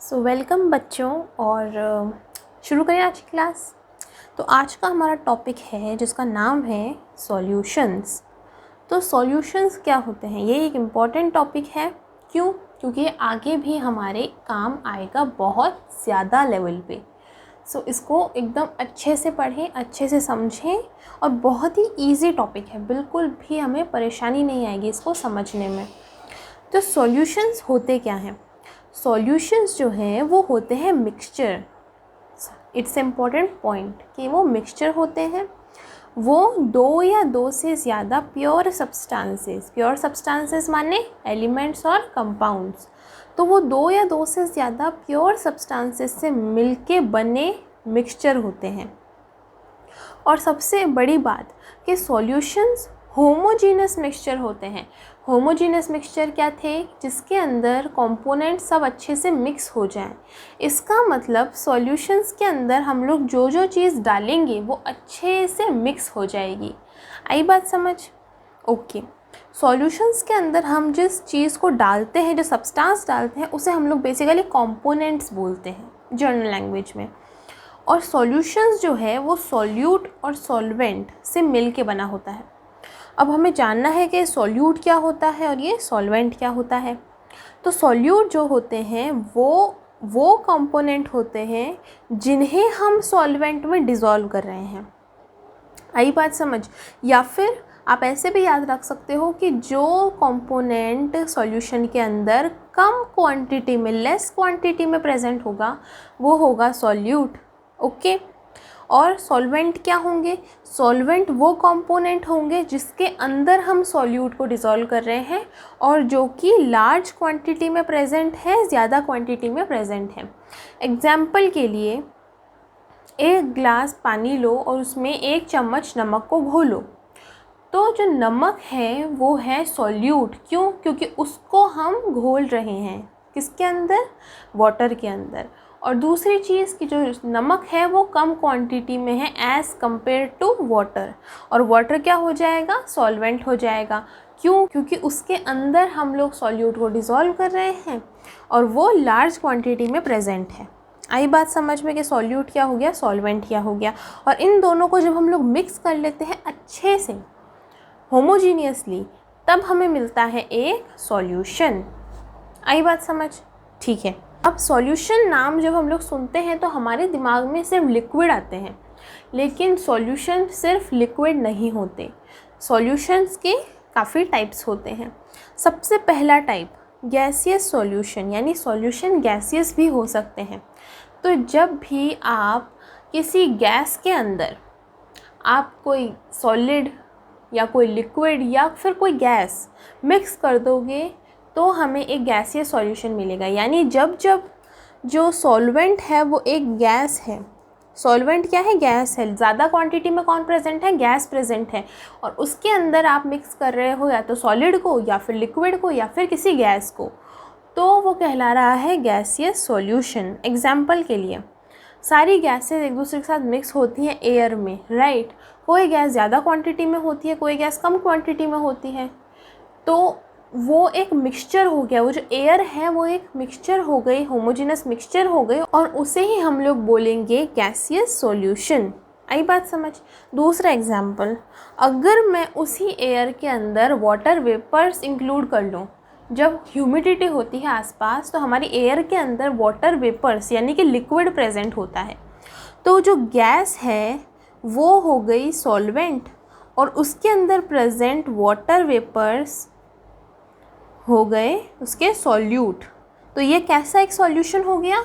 Welcome बच्चों और शुरू करें आज की क्लास। तो आज का हमारा टॉपिक है जिसका नाम है सॉल्यूशंस। तो सॉल्यूशंस क्या होते हैं, ये एक इम्पॉर्टेंट टॉपिक है। क्यों? क्योंकि ये आगे भी हमारे काम आएगा बहुत ज़्यादा लेवल पे। इसको एकदम अच्छे से पढ़ें, अच्छे से समझें और बहुत ही इजी टॉपिक है, बिल्कुल भी हमें परेशानी नहीं आएगी इसको समझने में। तो सॉल्यूशंस होते क्या हैं? सॉल्यूशंस जो हैं वो होते हैं मिक्सचर। इट्स इम्पॉर्टेंट पॉइंट कि वो मिक्सचर होते हैं। वो दो या दो से ज़्यादा प्योर सब्सटेंसेस माने एलिमेंट्स और कंपाउंड्स। तो वो दो या दो से ज़्यादा प्योर सब्सटेंसेस से मिलके बने मिक्सचर होते हैं। और सबसे बड़ी बात कि सॉल्यूशंस होमोजीनस मिक्सचर होते हैं। होमोजीनस मिक्सचर क्या थे? जिसके अंदर कंपोनेंट सब अच्छे से मिक्स हो जाएं। इसका मतलब सॉल्यूशंस के अंदर हम लोग जो जो चीज़ डालेंगे वो अच्छे से मिक्स हो जाएगी। आई बात समझ? ओके। सॉल्यूशंस के अंदर हम जिस चीज़ को डालते हैं, जो सब्सटेंस डालते हैं, उसे हम लोग बेसिकली कंपोनेंट्स बोलते हैं जनरल लैंग्वेज में। और सॉल्यूशंस जो है वो सॉल्यूट और सॉल्वेंट से मिल के बना होता है। अब हमें जानना है कि सॉल्यूट क्या होता है और ये सॉल्वेंट क्या होता है। तो सॉल्यूट जो होते हैं वो कंपोनेंट होते हैं जिन्हें हम सॉल्वेंट में डिज़ोल्व कर रहे हैं। आई बात समझ? या फिर आप ऐसे भी याद रख सकते हो कि जो कंपोनेंट सॉल्यूशन के अंदर कम क्वांटिटी में, लेस क्वांटिटी में प्रेजेंट होगा वो होगा सॉल्यूट। ओके। और सॉल्वेंट क्या होंगे? सॉल्वेंट वो कंपोनेंट होंगे जिसके अंदर हम सॉल्यूट को डिज़ोल्व कर रहे हैं और जो कि लार्ज क्वांटिटी में प्रेजेंट है, ज़्यादा क्वांटिटी में प्रेजेंट है। एग्जाम्पल के लिए, एक ग्लास पानी लो और उसमें 1 चम्मच नमक को घोलो। तो जो नमक है वो है सॉल्यूट। क्यों? क्योंकि उसको हम घोल रहे हैं किसके अंदर? वाटर के अंदर। और दूसरी चीज़ कि जो नमक है वो कम क्वांटिटी में है एज़ कम्पेयर टू वाटर। और वाटर क्या हो जाएगा? सॉल्वेंट हो जाएगा। क्यों? क्योंकि उसके अंदर हम लोग सॉल्यूट को डिज़ोल्व कर रहे हैं और वो लार्ज क्वांटिटी में प्रेजेंट है। आई बात समझ में कि सॉल्यूट क्या हो गया, सॉल्वेंट क्या हो गया। और इन दोनों को जब हम लोग मिक्स कर लेते हैं अच्छे से होमोजीनियसली, तब हमें मिलता है एक सॉल्यूशन। आई बात समझ? ठीक है। अब सॉल्यूशन नाम जब हम लोग सुनते हैं तो हमारे दिमाग में सिर्फ लिक्विड आते हैं, लेकिन सॉल्यूशन सिर्फ लिक्विड नहीं होते। सॉल्यूशंस के काफ़ी टाइप्स होते हैं। सबसे पहला टाइप गैसियस सॉल्यूशन, यानी सॉल्यूशन गैसियस भी हो सकते हैं। तो जब भी आप किसी गैस के अंदर आप कोई सॉलिड या कोई लिक्विड या फिर कोई गैस मिक्स कर दोगे तो हमें एक गैसियस सॉल्यूशन मिलेगा। यानी जब जो सॉल्वेंट है वो एक गैस है। सॉल्वेंट क्या है? गैस है। ज़्यादा क्वांटिटी में कौन प्रेजेंट है? गैस प्रेजेंट है। और उसके अंदर आप मिक्स कर रहे हो या तो सॉलिड को या फिर लिक्विड को या फिर किसी गैस को, तो वो कहला रहा है गैसियस सॉल्यूशन। एग्जाम्पल के लिए, सारी गैसेस एक दूसरे के साथ मिक्स होती हैं एयर में, राइट? कोई गैस ज़्यादा क्वांटिटी में होती है, कोई गैस कम क्वांटिटी में होती है। तो वो एक मिक्सचर हो गया। वो जो एयर है वो एक मिक्सचर हो गई, होमोजेनस मिक्सचर हो गई, और उसे ही हम लोग बोलेंगे गैसियस सॉल्यूशन। आई बात समझ? दूसरा एग्जाम्पल, अगर मैं उसी एयर के अंदर वाटर वेपर्स इंक्लूड कर लूँ, जब ह्यूमिडिटी होती है आसपास तो हमारी एयर के अंदर वाटर वेपर्स यानी कि लिक्विड प्रेजेंट होता है, तो जो गैस है वो हो गई सॉल्वेंट और उसके अंदर प्रेजेंट वाटर वेपर्स हो गए उसके सॉल्यूट। तो ये कैसा एक सॉल्यूशन हो गया?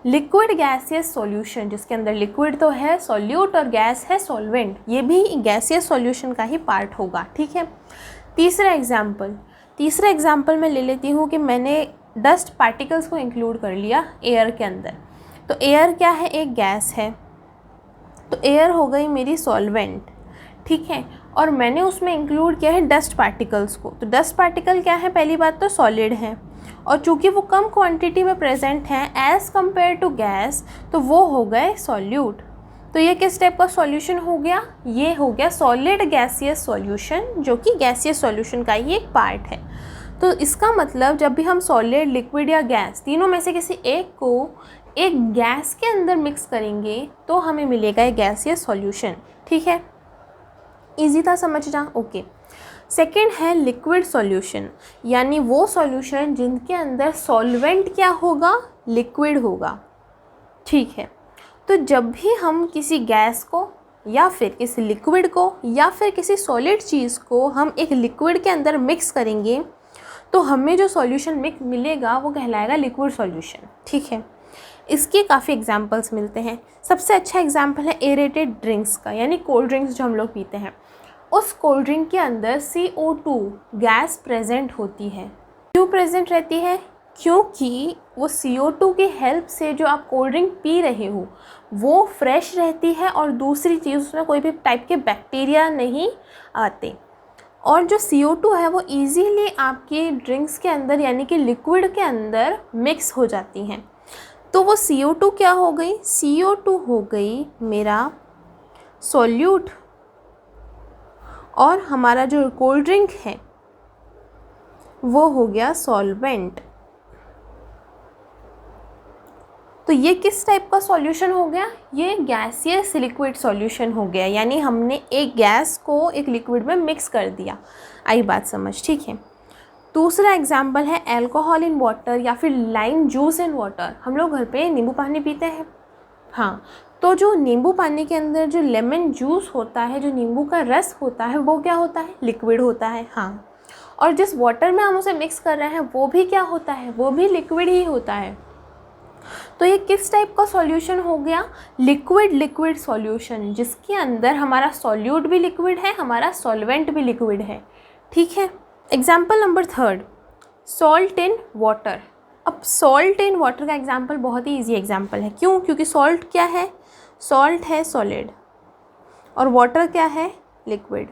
लिक्विड गैसियस सॉल्यूशन, जिसके अंदर लिक्विड तो है सॉल्यूट और गैस है सॉल्वेंट। ये भी गैसियस सॉल्यूशन का ही पार्ट होगा। ठीक है। तीसरा एग्जाम्पल मैं ले लेती हूँ कि मैंने डस्ट पार्टिकल्स को इंक्लूड कर लिया एयर के अंदर। तो एयर क्या है? एक गैस है। तो एयर हो गई मेरी सॉल्वेंट। ठीक है। और मैंने उसमें इंक्लूड किया है डस्ट पार्टिकल्स को। तो डस्ट पार्टिकल क्या है? पहली बात तो सॉलिड है, और चूंकि वो कम क्वांटिटी में प्रेजेंट हैं एज़ कम्पेयर टू गैस, तो वो हो गए सॉल्यूट। तो ये किस टाइप का सॉल्यूशन हो गया? ये हो गया सॉलिड गैसियस सॉल्यूशन, जो कि गैसियस सॉल्यूशन का ही एक पार्ट है। तो इसका मतलब जब भी हम सॉलिड, लिक्विड या गैस तीनों में से किसी एक को एक गैस के अंदर मिक्स करेंगे तो हमें मिलेगा एक गैसियस सॉल्यूशन। ठीक है, इजी था समझना। ओके, सेकेंड है लिक्विड सॉल्यूशन, यानी वो सॉल्यूशन जिनके अंदर सॉल्वेंट क्या होगा, लिक्विड होगा। ठीक है, तो जब भी हम किसी गैस को या फिर किसी लिक्विड को या फिर किसी सॉलिड चीज़ को हम एक लिक्विड के अंदर मिक्स करेंगे तो हमें जो सॉल्यूशन मिलेगा वो कहलाएगा लिक्विड सॉल्यूशन। ठीक है, इसके काफ़ी एग्जांपल्स मिलते हैं। सबसे अच्छा एग्जांपल है एरेटेड ड्रिंक्स का, यानी कोल्ड ड्रिंक्स जो हम लोग पीते हैं, उस कोल्ड ड्रिंक के अंदर CO2 गैस प्रेजेंट होती है। क्यों प्रेजेंट रहती है? क्योंकि वो CO2 की हेल्प से जो आप कोल्ड ड्रिंक पी रहे हो वो फ्रेश रहती है और दूसरी चीज़ उसमें कोई भी टाइप के बैक्टीरिया नहीं आते, और जो CO2 है वो इजीली आपकी ड्रिंक्स के अंदर यानी कि लिक्विड के अंदर मिक्स हो जाती हैं। तो वो CO2 क्या हो गई? CO2 हो गई मेरा सॉल्यूट, और हमारा जो कोल्ड ड्रिंक है वो हो गया सॉल्वेंट। तो ये किस टाइप का सॉल्यूशन हो गया? ये गैसियस लिक्विड सॉल्यूशन हो गया, यानी हमने एक गैस को एक लिक्विड में मिक्स कर दिया। आई बात समझ? ठीक है। दूसरा एग्जाम्पल है अल्कोहल इन वाटर या फिर लाइम जूस इन वाटर। हम लोग घर पे नींबू पानी पीते हैं, हाँ, तो जो नींबू पानी के अंदर जो लेमन जूस होता है, जो नींबू का रस होता है, वो क्या होता है? लिक्विड होता है, हाँ। और जिस वाटर में हम उसे मिक्स कर रहे हैं वो भी क्या होता है? वो भी लिक्विड ही होता है। तो ये किस टाइप का सॉल्यूशन हो गया? लिक्विड सॉल्यूशन, जिसके अंदर हमारा सॉल्यूट भी लिक्विड है, हमारा सॉल्वेंट भी लिक्विड है। ठीक है। Example number third, salt in water. अब सॉल्ट इन वाटर का एग्जाम्पल बहुत ही ईजी एग्जाम्पल है। क्यों? क्योंकि सॉल्ट क्या है? सॉल्ट है सॉलिड, और वाटर क्या है? लिक्विड।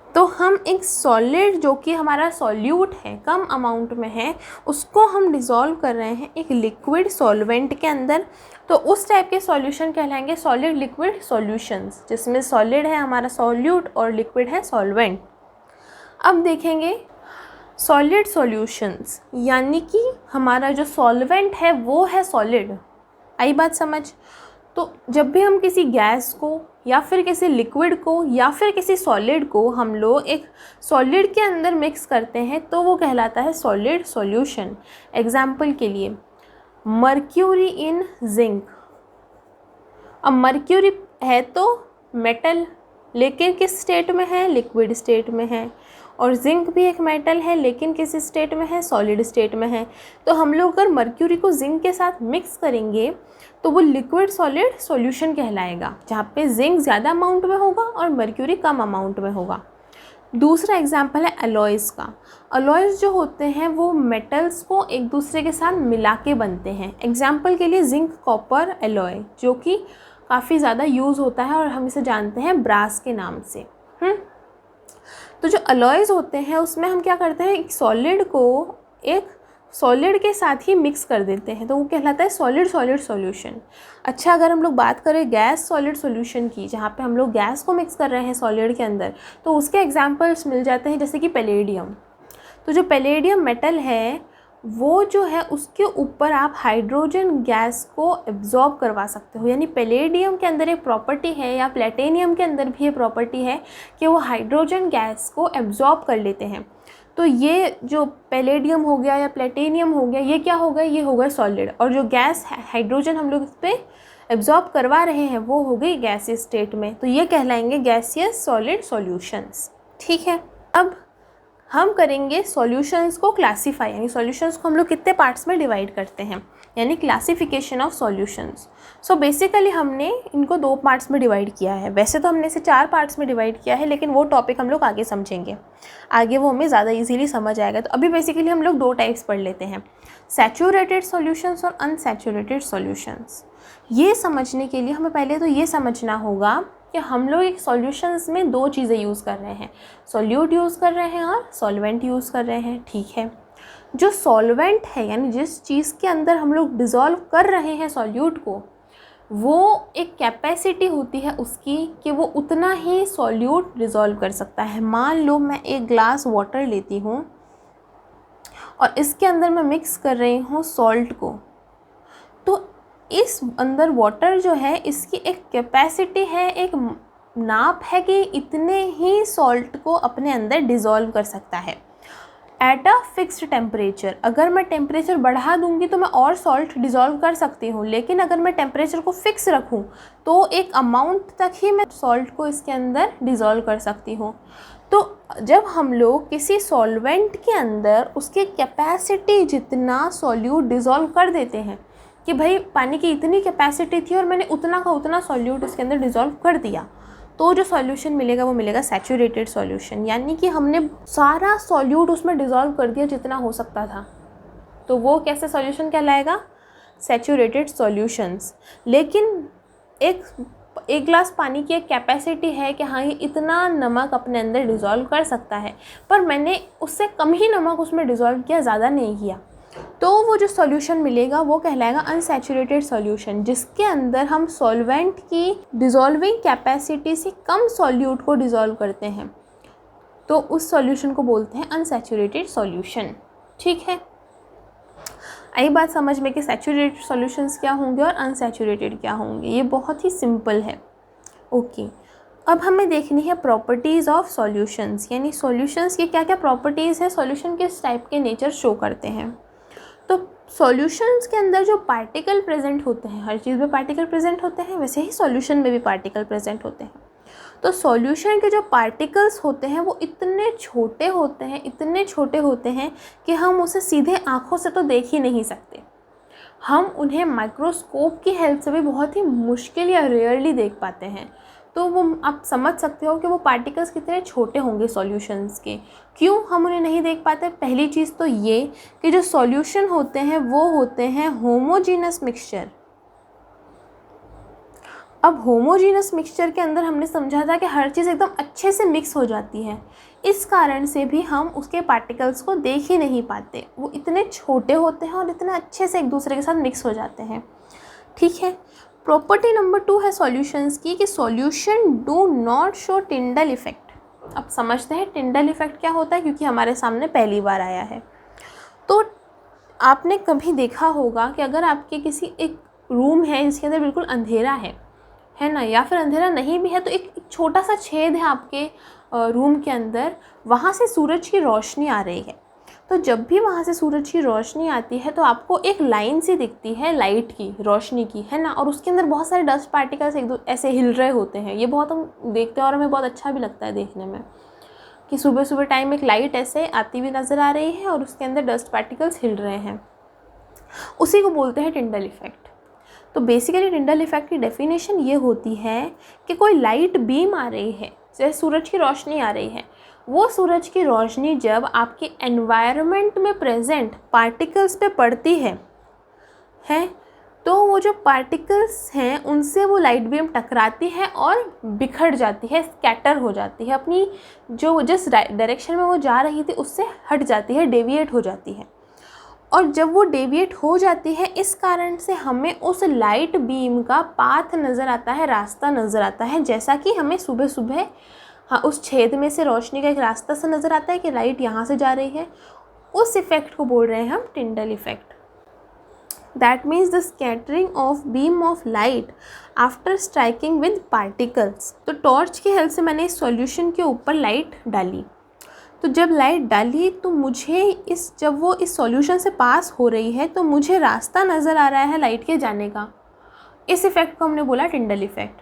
तो हम एक सॉलिड जो कि हमारा सॉल्यूट है, कम अमाउंट में है, उसको हम डिज़ोल्व कर रहे हैं एक लिक्विड सॉल्वेंट के अंदर, तो उस टाइप के सॉल्यूशन कहलाएंगे सॉलिड लिक्विड सॉल्यूशंस, जिसमें सॉलिड है हमारा सॉल्यूट और लिक्विड है सॉल्वेंट। अब देखेंगे सॉलिड सॉल्यूशंस, यानी कि हमारा जो सॉल्वेंट है वो है सॉलिड। आई बात समझ? तो जब भी हम किसी गैस को या फिर किसी लिक्विड को या फिर किसी सॉलिड को हम लोग एक सॉलिड के अंदर मिक्स करते हैं तो वो कहलाता है सॉलिड सॉल्यूशन। एग्जाम्पल के लिए मर्क्यूरी इन जिंक। अब मर्क्यूरी है तो मेटल, लेकिन किस स्टेट में है? लिक्विड स्टेट में है। और जिंक भी एक मेटल है, लेकिन किस स्टेट में है? सॉलिड स्टेट में है। तो हम लोग अगर मर्क्यूरी को जिंक के साथ मिक्स करेंगे तो वो लिक्विड सॉलिड सॉल्यूशन कहलाएगा, जहाँ पे जिंक ज़्यादा अमाउंट में होगा और मर्क्यूरी कम अमाउंट में होगा। दूसरा एग्जाम्पल है अलॉयज़ का। अलॉयज़ जो होते हैं वो मेटल्स को एक दूसरे के साथ मिला के बनते हैं। एग्जाम्पल के लिए जिंक कॉपर अलॉय, जो कि काफ़ी ज़्यादा यूज़ होता है और हम इसे जानते हैं ब्रास के नाम से। तो जो अलॉयज़ होते हैं उसमें हम क्या करते हैं? एक सॉलिड को एक सॉलिड के साथ ही मिक्स कर देते हैं, तो वो कहलाता है सॉलिड सॉलिड सॉल्यूशन। अच्छा, अगर हम लोग बात करें गैस सॉलिड सॉल्यूशन की, जहाँ पे हम लोग गैस को मिक्स कर रहे हैं सॉलिड के अंदर, तो उसके एग्जांपल्स मिल जाते हैं, जैसे कि पैलेडियम। तो जो पैलेडियम मेटल है वो जो है उसके ऊपर आप हाइड्रोजन गैस को एब्जॉर्ब करवा सकते हो, यानी पैलेडियम के अंदर एक प्रॉपर्टी है या प्लेटिनियम के अंदर भी ये प्रॉपर्टी है कि वो हाइड्रोजन गैस को एब्जॉर्ब कर लेते हैं। तो ये जो पैलेडियम हो गया या प्लेटिनियम हो गया, ये क्या हो गया? ये हो गया सॉलिड, और जो गैस हाइड्रोजन हम लोग इस पर एब्जॉर्ब करवा रहे हैं वो हो गई गैसियस स्टेट में, तो ये कहलाएंगे गैसियस सॉलिड सॉल्यूशंस। ठीक है। अब हम करेंगे सॉल्यूशंस को क्लासीफाई, यानी सॉल्यूशंस को हम लोग कितने पार्ट्स में डिवाइड करते हैं, यानी classification of solutions. So basically हमने इनको 2 पार्ट्स में डिवाइड किया है। वैसे तो हमने इसे 4 पार्ट्स में डिवाइड किया है, लेकिन वो टॉपिक हम लोग आगे समझेंगे, आगे वो हमें ज़्यादा इजीली समझ आएगा। तो अभी बेसिकली हम लोग 2 टाइप्स पढ़ लेते हैं, सैचुरेटेड सॉल्यूशंस और अनसैचुरेटेड सॉल्यूशंस। ये समझने के लिए हमें पहले तो ये समझना होगा कि हम लोग एक सॉल्यूशंस में 2 चीज़ें यूज़ कर रहे हैं, सॉल्यूट यूज़ कर रहे हैं और सॉल्वेंट यूज़ कर रहे हैं। ठीक है। जो सॉल्वेंट है, यानी जिस चीज़ के अंदर हम लोग डिज़ोल्व कर रहे हैं सॉल्यूट को, वो एक कैपेसिटी होती है उसकी कि वो उतना ही सॉल्यूट डिज़ोल्व कर सकता है। मान लो मैं एक ग्लास वाटर लेती हूँ और इसके अंदर मैं मिक्स कर रही हूँ सॉल्ट को। तो इस अंदर वाटर जो है इसकी एक कैपेसिटी है, एक नाप है कि इतने ही सॉल्ट को अपने अंदर डिज़ोल्व कर सकता है एट अ फिक्स्ड टेम्परेचर। अगर मैं टेम्परेचर बढ़ा दूंगी तो मैं और सॉल्ट डिज़ोल्व कर सकती हूँ, लेकिन अगर मैं टेम्परेचर को फिक्स रखूँ तो एक अमाउंट तक ही मैं सॉल्ट को इसके अंदर डिज़ोल्व कर सकती हूँ। तो जब हम लोग किसी सॉल्वेंट के अंदर उसकी कैपेसिटी जितना सॉल्यूट डिज़ोल्व कर देते हैं कि भाई पानी की इतनी कैपेसिटी थी और मैंने उतना का उतना सॉल्यूट उसके अंदर डिज़ोल्व कर दिया, तो जो सॉल्यूशन मिलेगा वो मिलेगा सैचुरेटेड सॉल्यूशन, यानी कि हमने सारा सॉल्यूट उसमें डिज़ोल्व कर दिया जितना हो सकता था। तो वो कैसे सॉल्यूशन कहलाएगा? Saturated solutions. लेकिन एक ग्लास पानी की एक कैपेसिटी है कि हाँ ये इतना नमक अपने अंदर डिज़ोल्व कर सकता है, पर मैंने उससे कम ही नमक उसमें डिज़ोल्व किया, ज़्यादा नहीं किया, तो वो जो सॉल्यूशन मिलेगा वो कहलाएगा अनसैचुरेटेड सॉल्यूशन, जिसके अंदर हम सॉल्वेंट की डिज़ोल्विंग कैपेसिटी से कम सॉल्यूट को डिज़ोल्व करते हैं, तो उस सॉल्यूशन को बोलते हैं अनसैचुरेटेड सॉल्यूशन। ठीक है, आई बात समझ में कि सैचुरेटेड सॉल्यूशंस क्या होंगे और अनसैचुरेटेड क्या होंगे। ये बहुत ही सिंपल है। ओके, अब हमें देखनी है प्रॉपर्टीज़ ऑफ सॉल्यूशंस, यानी सॉल्यूशंस की क्या क्या प्रॉपर्टीज़ है, सॉल्यूशन किस टाइप के नेचर शो करते हैं। तो सॉल्यूशंस के अंदर जो पार्टिकल प्रेजेंट होते हैं, हर चीज़ में पार्टिकल प्रेजेंट होते हैं, वैसे ही सॉल्यूशन में भी पार्टिकल प्रेजेंट होते हैं। तो सॉल्यूशन के जो पार्टिकल्स होते हैं वो इतने छोटे होते हैं कि हम उसे सीधे आँखों से तो देख ही नहीं सकते। हम उन्हें माइक्रोस्कोप की हेल्प से भी बहुत ही मुश्किल या रेयरली देख पाते हैं। तो वो आप समझ सकते हो कि वो पार्टिकल्स कितने छोटे होंगे सॉल्यूशंस के। क्यों हम उन्हें नहीं देख पाते? पहली चीज़ तो ये कि जो सॉल्यूशन होते हैं वो होते हैं होमोजीनस मिक्सचर। अब होमोजीनस मिक्सचर के अंदर हमने समझा था कि हर चीज़ एकदम अच्छे से मिक्स हो जाती है, इस कारण से भी हम उसके पार्टिकल्स को देख ही नहीं पाते। वो इतने छोटे होते हैं और इतने अच्छे से एक दूसरे के साथ मिक्स हो जाते हैं। ठीक है, प्रॉपर्टी नंबर 2 है सॉल्यूशंस की कि solution do not show Tyndall effect. अब समझते हैं टिंडल इफेक्ट क्या होता है, क्योंकि हमारे सामने पहली बार आया है। तो आपने कभी देखा होगा कि अगर आपके किसी एक रूम है जिसके अंदर बिल्कुल अंधेरा है ना, या फिर अंधेरा नहीं भी है तो एक छोटा सा छेद है आपके रूम के अंदर, वहाँ से सूरज की रोशनी आ रही है। तो जब भी वहाँ से सूरज की रोशनी आती है तो आपको एक लाइन सी दिखती है लाइट की, रोशनी की, है ना, और उसके अंदर बहुत सारे डस्ट पार्टिकल्स एक दो ऐसे हिल रहे होते हैं। ये बहुत हम देखते हैं और हमें बहुत अच्छा भी लगता है देखने में कि सुबह सुबह टाइम एक लाइट ऐसे आती हुई नज़र आ रही है और उसके अंदर डस्ट पार्टिकल्स हिल रहे हैं। उसी को बोलते हैं टिंडल इफेक्ट। तो बेसिकली टिंडल इफेक्ट की डेफिनेशन ये होती है कि कोई लाइट बीम आ रही है, जैसे सूरज की रोशनी आ रही है, वो सूरज की रोशनी जब आपके एनवायरनमेंट में प्रेजेंट पार्टिकल्स पे पड़ती है तो वो जो पार्टिकल्स हैं उनसे वो लाइट बीम टकराती है और बिखर जाती है, स्कैटर हो जाती है, अपनी जो जिस डायरेक्शन में वो जा रही थी उससे हट जाती है, डेविएट हो जाती है। और जब वो डेविएट हो जाती है इस कारण से हमें उस लाइट बीम का पाथ नज़र आता है, रास्ता नज़र आता है। जैसा कि हमें सुबह सुबह उस छेद में से रोशनी का एक रास्ता सा नज़र आता है कि लाइट यहाँ से जा रही है, उस इफ़ेक्ट को बोल रहे हैं हम टिंडल effect. That means the scattering of beam of light after striking with particles. तो टॉर्च की हेल्प से मैंने इस सॉल्यूशन के ऊपर लाइट डाली, तो जब लाइट डाली तो मुझे जब वो इस सॉल्यूशन से पास हो रही है तो मुझे रास्ता नज़र आ रहा है लाइट के जाने का। इस इफ़ेक्ट को हमने बोला टिंडल इफ़ेक्ट।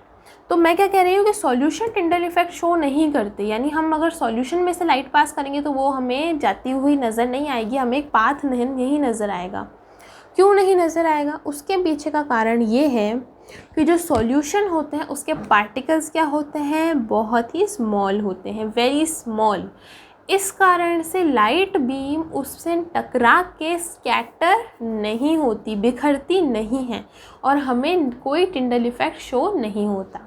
तो मैं क्या कह रही हूँ कि सॉल्यूशन टिंडल इफ़ेक्ट शो नहीं करते, यानी हम अगर सॉल्यूशन में से लाइट पास करेंगे तो वो हमें जाती हुई नज़र नहीं आएगी, हमें एक पाथ नहीं नज़र आएगा। क्यों नहीं नज़र आएगा? उसके पीछे का कारण ये है कि जो सॉल्यूशन होते हैं उसके पार्टिकल्स क्या होते हैं, बहुत ही स्मॉल होते हैं, वेरी स्मॉल। इस कारण से लाइट बीम उससे टकरा के स्कैटर नहीं होती, बिखरती नहीं है और हमें कोई टिंडल इफ़ेक्ट शो नहीं होता।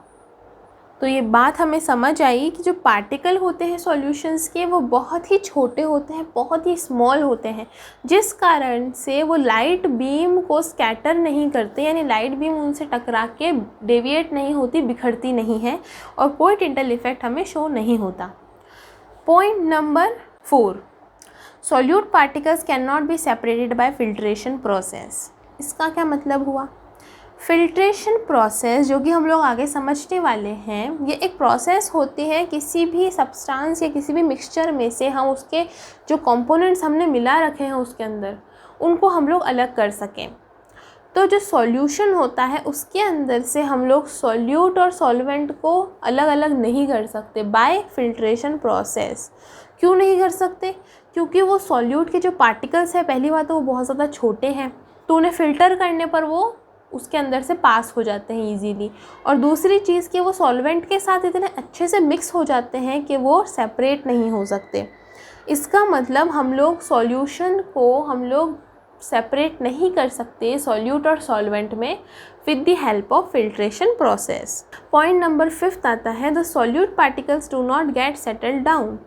तो ये बात हमें समझ आई कि जो पार्टिकल होते हैं सॉल्यूशंस के वो बहुत ही छोटे होते हैं, बहुत ही स्मॉल होते हैं, जिस कारण से वो लाइट बीम को स्कैटर नहीं करते, यानी लाइट बीम उनसे टकरा के डेविएट नहीं होती, बिखरती नहीं है और कोई टिंडल इफ़ेक्ट हमें शो नहीं होता। Point number 4, solute particles can not be separated by filtration process. इसका क्या मतलब हुआ? फिल्ट्रेशन प्रोसेस जो कि हम लोग आगे समझने वाले हैं, ये एक प्रोसेस होती है किसी भी सब्सटेंस या किसी भी मिक्सचर में से हम उसके जो कंपोनेंट्स हमने मिला रखे हैं उसके अंदर, उनको हम लोग अलग कर सकें। तो जो सॉल्यूशन होता है उसके अंदर से हम लोग सॉल्यूट और सॉल्वेंट को अलग अलग नहीं कर सकते बाय फिल्ट्रेशन प्रोसेस। क्यों नहीं कर सकते? क्योंकि वो सॉल्यूट के जो पार्टिकल्स हैं, पहली बात तो वो बहुत ज़्यादा छोटे हैं, तो उन्हें फ़िल्टर करने पर वो उसके अंदर से पास हो जाते हैं ईजीली। और दूसरी चीज़ कि वो सॉल्वेंट के साथ इतने अच्छे से मिक्स हो जाते हैं कि वो सेपरेट नहीं हो सकते। इसका मतलब हम लोग सॉल्यूशन को हम लोग सेपरेट नहीं कर सकते सॉल्यूट और सॉल्वेंट में with the help of filtration process. Point number 5 आता है, the solute particles do not get settled down.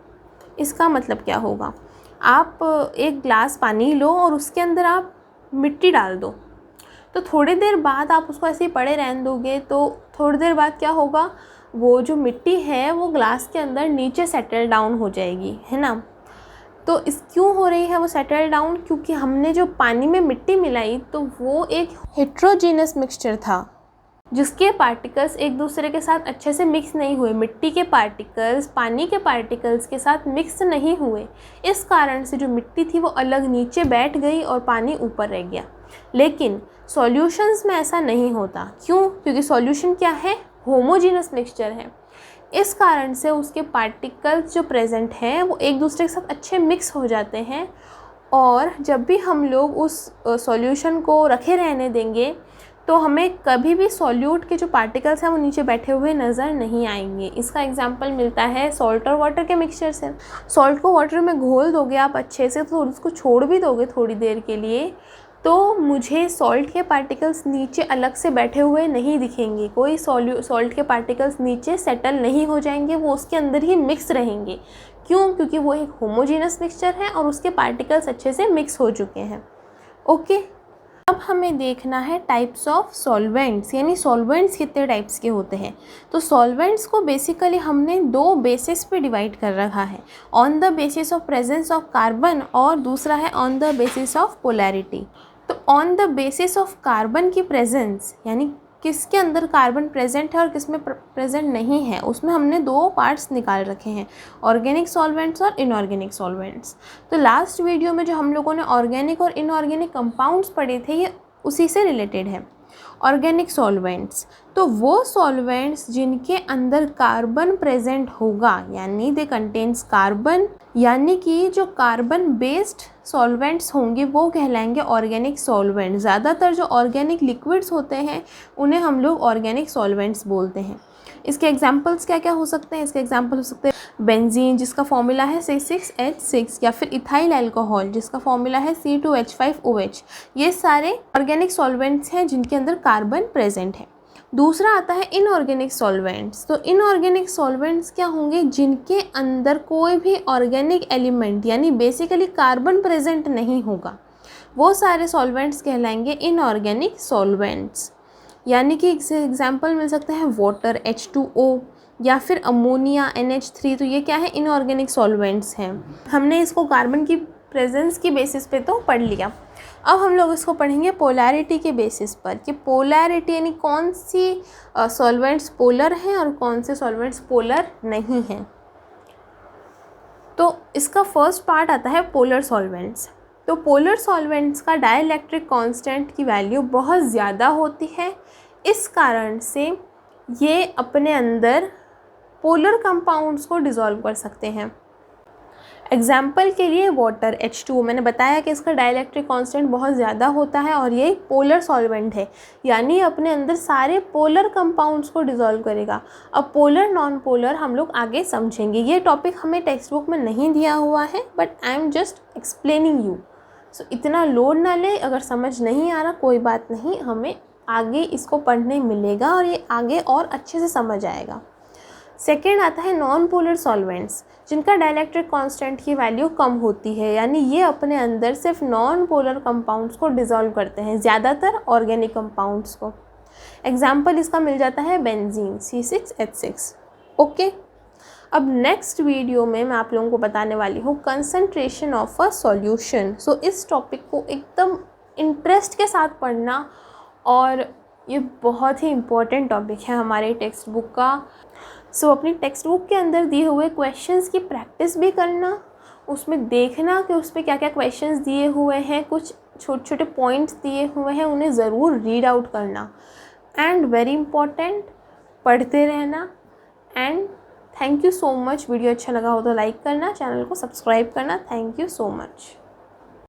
इसका मतलब क्या होगा? आप एक ग्लास पानी लो और उसके अंदर आप मिट्टी डाल दो, तो थोड़ी देर बाद आप उसको ऐसे ही पड़े रहने दोगे तो थोड़ी देर बाद क्या होगा, वो जो मिट्टी है वो ग्लास के अंदर नीचे सेटल डाउन हो जाएगी, है ना। तो इस क्यों हो रही है वो सेटल डाउन? क्योंकि हमने जो पानी में मिट्टी मिलाई तो वो एक हेट्रोजीनस मिक्सचर था जिसके पार्टिकल्स एक दूसरे के साथ अच्छे से मिक्स नहीं हुए। मिट्टी के पार्टिकल्स पानी के पार्टिकल्स के साथ मिक्स नहीं हुए, इस कारण से जो मिट्टी थी वो अलग नीचे बैठ गई और पानी ऊपर रह गया। लेकिन सॉल्यूशंस में ऐसा नहीं होता। क्यों? क्योंकि सॉल्यूशन क्या है? होमोजीनस मिक्सचर है। इस कारण से उसके पार्टिकल्स जो प्रेजेंट हैं वो एक दूसरे के साथ अच्छे मिक्स हो जाते हैं, और जब भी हम लोग उस सॉल्यूशन को रखे रहने देंगे तो हमें कभी भी सॉल्यूट के जो पार्टिकल्स हैं वो नीचे बैठे हुए नज़र नहीं आएंगे। इसका एग्जांपल मिलता है सॉल्ट और वाटर के मिक्सचर से। सॉल्ट को वाटर में घोल दोगे आप अच्छे से, तो उसको छोड़ भी दोगे थोड़ी देर के लिए, तो मुझे सॉल्ट के पार्टिकल्स नीचे अलग से बैठे हुए नहीं दिखेंगे। कोई सॉल्ट के पार्टिकल्स नीचे सेटल नहीं हो जाएंगे, वो उसके अंदर ही मिक्स रहेंगे। क्यों? क्योंकि वो एक होमोजीनस मिक्सचर है और उसके पार्टिकल्स अच्छे से मिक्स हो चुके हैं। ओके, अब हमें देखना है टाइप्स ऑफ सॉल्वेंट्स, यानी सॉल्वेंट्स कितने टाइप्स के होते हैं। तो सॉल्वेंट्स को बेसिकली हमने 2 बेसिस पे डिवाइड कर रखा है, on the basis of presence of carbon और दूसरा है on the basis of polarity. तो on the basis of carbon की प्रेजेंस, यानी किसके अंदर कार्बन प्रेजेंट है और किस में प्रेजेंट नहीं है, उसमें हमने 2 पार्ट्स निकाल रखे हैं, ऑर्गेनिक सॉल्वेंट्स और इनऑर्गेनिक सॉल्वेंट्स। तो लास्ट वीडियो में जो हम लोगों ने ऑर्गेनिक और इनऑर्गेनिक कंपाउंड्स पढ़े थे, ये उसी से रिलेटेड है। ऑर्गेनिक सॉल्वेंट्स, तो वो सॉल्वेंट्स जिनके अंदर कार्बन प्रेजेंट होगा, यानी दे कंटेन्स कार्बन, यानी कि जो कार्बन बेस्ड सॉल्वेंट्स होंगे वो कहलाएंगे ऑर्गेनिक सॉल्वेंट। ज़्यादातर जो ऑर्गेनिक लिक्विड्स होते हैं उन्हें हम लोग ऑर्गेनिक सॉल्वेंट्स बोलते हैं। इसके एग्जांपल्स क्या क्या हो सकते हैं? इसके एग्जांपल हो सकते हैं बेंजीन जिसका फॉर्मूला है C6H6, या फिर इथाइल अल्कोहल जिसका फॉर्मूला है C2H5OH। ये सारे ऑर्गेनिक सॉल्वेंट्स हैं जिनके अंदर कार्बन प्रेजेंट है। दूसरा आता है इनऑर्गेनिक सॉल्वेंट्स। तो इनऑर्गेनिक सॉल्वेंट्स क्या होंगे? जिनके अंदर कोई भी ऑर्गेनिक एलिमेंट यानी बेसिकली कार्बन प्रेजेंट नहीं होगा, वो सारे सॉल्वेंट्स कहलाएंगे इनऑर्गेनिक सॉल्वेंट्स। यानी कि एग्जाम्पल मिल सकते हैं वाटर H2O या फिर अमोनिया NH3। तो ये क्या है? इनऑर्गेनिक सॉल्वेंट्स हैं। हमने इसको कार्बन की प्रेजेंस की बेसिस पे तो पढ़ लिया। अब हम लोग इसको पढ़ेंगे पोलैरिटी के बेसिस पर, कि पोलैरिटी यानी कौन सी सॉल्वेंट्स पोलर हैं और कौन से सॉल्वेंट्स पोलर नहीं हैं। तो इसका फर्स्ट पार्ट आता है पोलर सॉल्वेंट्स। तो पोलर सॉल्वेंट्स का डाइलेक्ट्रिक कांस्टेंट की वैल्यू बहुत ज़्यादा होती है, इस कारण से ये अपने अंदर पोलर कंपाउंड्स को डिसॉल्व कर सकते हैं। एग्जाम्पल के लिए वाटर H2O, मैंने बताया कि इसका डाइलेक्ट्रिक कांस्टेंट बहुत ज़्यादा होता है और ये पोलर सॉल्वेंट है, यानी अपने अंदर सारे पोलर कंपाउंड्स को डिसॉल्व करेगा। अब पोलर नॉन पोलर हम लोग आगे समझेंगे। ये टॉपिक हमें टेक्स्ट बुक में नहीं दिया हुआ है, but I am just explaining you. So इतना लोड ना ले, अगर समझ नहीं आ रहा कोई बात नहीं, हमें आगे इसको पढ़ने मिलेगा और ये आगे और अच्छे से समझ आएगा। सेकेंड आता है नॉन पोलर सॉल्वेंट्स, जिनका डाइलेक्ट्रिक कांस्टेंट की वैल्यू कम होती है, यानी ये अपने अंदर सिर्फ नॉन पोलर कंपाउंड्स को डिसॉल्व करते हैं, ज़्यादातर ऑर्गेनिक कंपाउंड्स को। एग्जाम्पल इसका मिल जाता है बेंजीन C6H6। ओके, अब नेक्स्ट वीडियो में मैं आप लोगों को बताने वाली हूँ कंसंट्रेशन ऑफ अ सॉल्यूशन। सो इस टॉपिक को एकदम इंटरेस्ट के साथ पढ़ना, और ये बहुत ही इम्पोर्टेंट टॉपिक है हमारे टेक्स्ट बुक का। सो अपनी टेक्स्ट बुक के अंदर दिए हुए क्वेश्चंस की प्रैक्टिस भी करना, उसमें देखना कि उस पर क्या क्या क्वेश्चंस दिए हुए हैं, कुछ छोटे छोटे पॉइंट्स दिए हुए हैं, उन्हें ज़रूर रीड आउट करना। एंड वेरी इम्पॉर्टेंट, पढ़ते रहना। And thank you so much. Video अच्छा लगा हो तो लाइक करना, चैनल को सब्सक्राइब करना। Thank you so much.